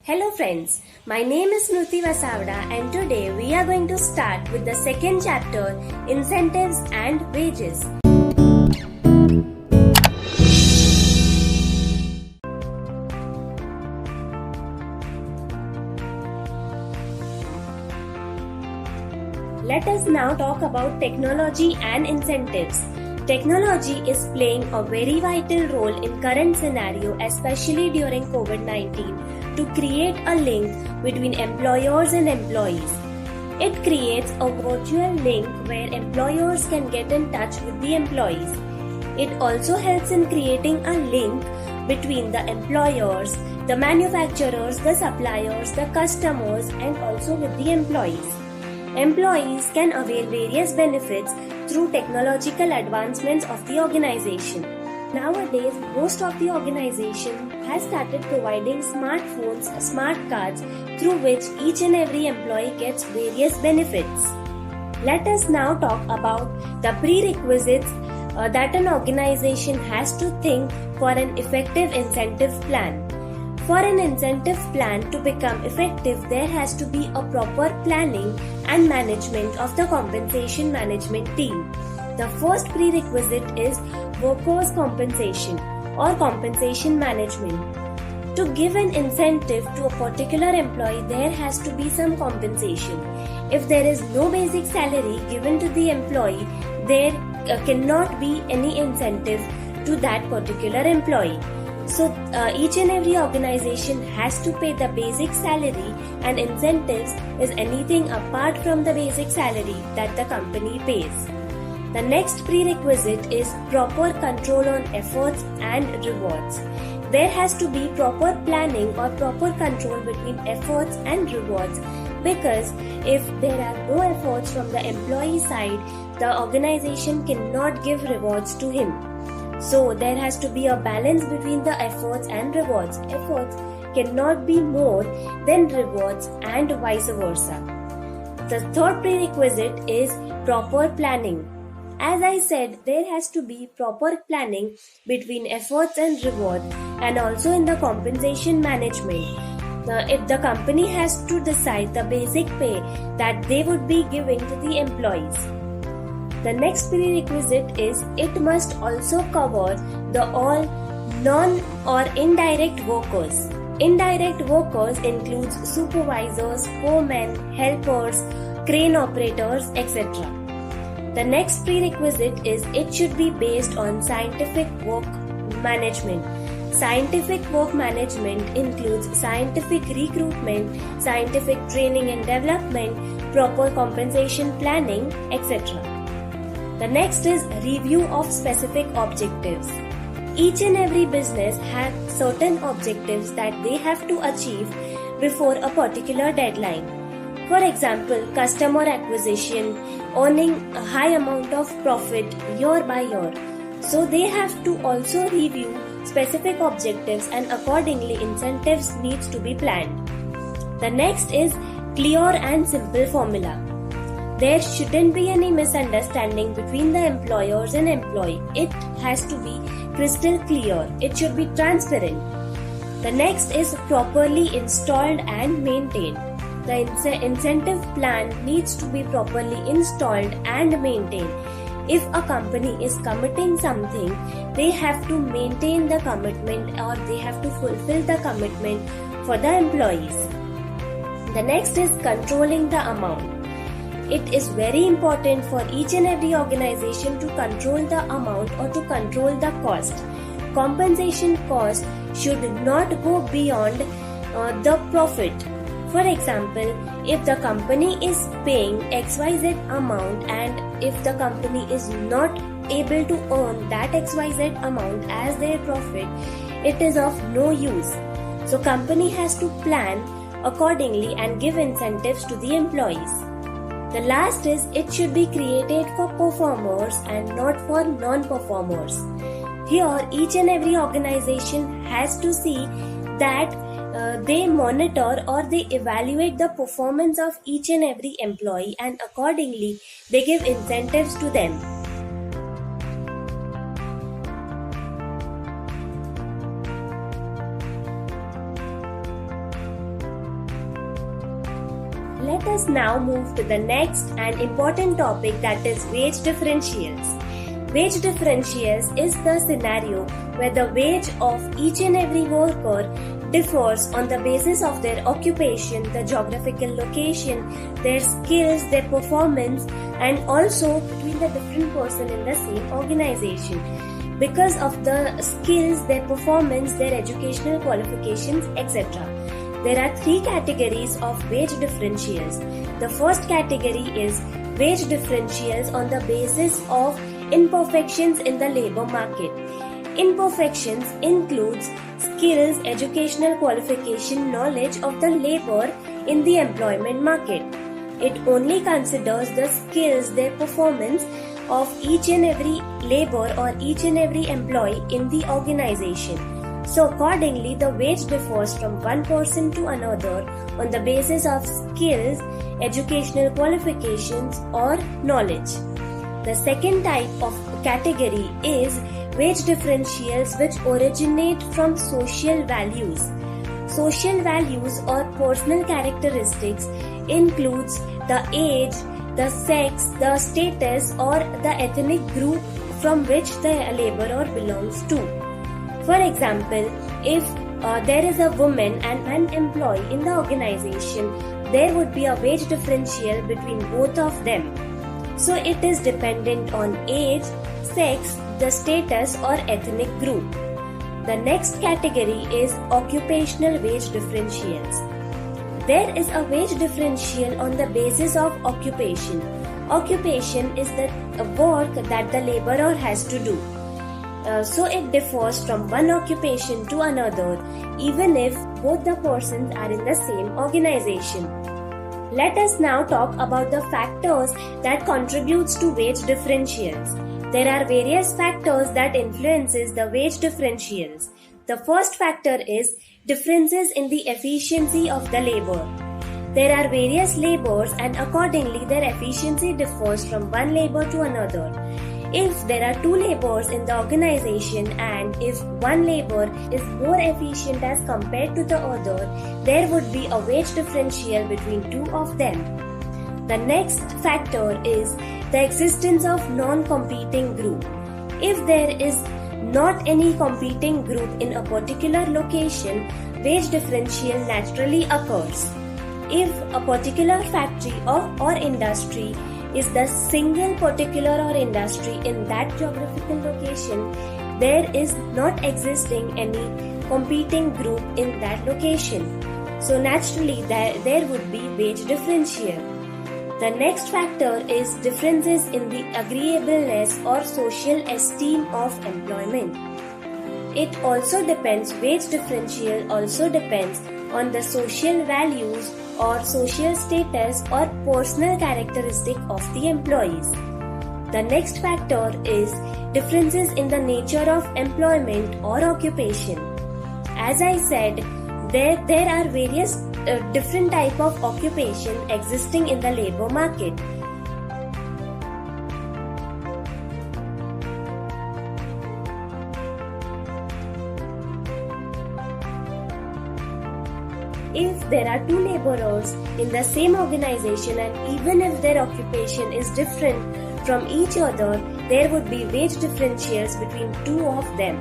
Hello friends, my name is Smriti Vasavda and today we are going to start with the second chapter, Incentives and Wages. Let us now talk about technology and incentives. Technology is playing a very vital role in current scenario, especially during COVID-19, to create a link between employers and employees. It creates a virtual link where employers can get in touch with the employees. It also helps in creating a link between the employers, the manufacturers, the suppliers, the customers, and also with the employees. Employees can avail various benefits through technological advancements of the organization. Nowadays, most of the organization has started providing smartphones, smart cards through which each and every employee gets various benefits. Let us now talk about the prerequisites that an organization has to think for an effective incentive plan. For an incentive plan to become effective, there has to be a proper planning and management of the compensation management team. The first prerequisite is workers' compensation or compensation management. To give an incentive to a particular employee, there has to be some compensation. If there is no basic salary given to the employee, there cannot be any incentive to that particular employee. So each and every organization has to pay the basic salary, and incentives is anything apart from the basic salary that the company pays. The next prerequisite is proper control on efforts and rewards. There has to be proper planning or proper control between efforts and rewards, because if there are no efforts from the employee side, the organization cannot give rewards to him. So there has to be a balance between the efforts and rewards. Efforts cannot be more than rewards and vice versa. The third prerequisite is proper planning. As I said, there has to be proper planning between efforts and reward, and also in the compensation management. If the company has to decide the basic pay that they would be giving to the employees. The next prerequisite is it must also cover the all non or indirect workers. Indirect workers includes supervisors, foremen, helpers, crane operators, etc. The next prerequisite is it should be based on scientific work management. Scientific work management includes scientific recruitment, scientific training and development, proper compensation planning, etc. The next is review of specific objectives. Each and every business has certain objectives that they have to achieve before a particular deadline. For example, customer acquisition, earning a high amount of profit year by year. So they have to also review specific objectives, and accordingly incentives needs to be planned. The next is clear and simple formula. There shouldn't be any misunderstanding between the employers and employee. It has to be crystal clear. It should be transparent. The next is properly installed and maintained. The incentive plan needs to be properly installed and maintained. If a company is committing something, they have to maintain the commitment, or they have to fulfill the commitment for the employees. The next is controlling the amount. It is very important for each and every organization to control the amount or to control the cost. Compensation cost should not go beyond the profit. For example, if the company is paying XYZ amount, and if the company is not able to earn that XYZ amount as their profit, it is of no use. So company has to plan accordingly and give incentives to the employees. The last is it should be created for performers and not for non-performers. Here, each and every organization has to see that they monitor or they evaluate the performance of each and every employee, and accordingly they give incentives to them. Let us now move to the next and important topic, that is wage differentials. Wage differentials is the scenario where the wage of each and every worker differs on the basis of their occupation, the geographical location, their skills, their performance, and also between the different person in the same organization. Because of the skills, their performance, their educational qualifications, etc. There are three categories of wage differentials. The first category is wage differentials on the basis of imperfections in the labor market. Imperfections includes skills, educational qualification, knowledge of the labor in the employment market. It only considers the skills, their performance of each and every labor or each and every employee in the organization. So accordingly, the wage differs from one person to another on the basis of skills, educational qualifications or knowledge. The second type of category is wage differentials which originate from social values. Social values or personal characteristics includes the age, the sex, the status or the ethnic group from which the laborer belongs to. For example, if there is a woman and an employee in the organization, there would be a wage differential between both of them. So it is dependent on age, sex, the status or ethnic group. The next category is occupational wage differentials. There is a wage differential on the basis of occupation. Occupation is the work that the laborer has to do. So it differs from one occupation to another, even if both the persons are in the same organization. Let us now talk about the factors that contributes to wage differentials. There are various factors that influences the wage differentials. The first factor is differences in the efficiency of the labor. There are various labors and accordingly their efficiency differs from one labor to another. If there are two laborers in the organization and if one labor is more efficient as compared to the other, there would be a wage differential between two of them. The next factor is the existence of non-competing group. If there is not any competing group in a particular location, wage differential naturally occurs. If a particular factory or industry is the single particular or industry in that geographical location, there is not existing any competing group in that location. So naturally there would be wage differential. The next factor is differences in the agreeableness or social esteem of employment. It also depends, wage differential also depends on the social values or social status or personal characteristic of the employees. The next factor is differences in the nature of employment or occupation. As I said, there are various different type of occupation existing in the labor market. If there are two laborers in the same organization and even if their occupation is different from each other, there would be wage differentials between two of them.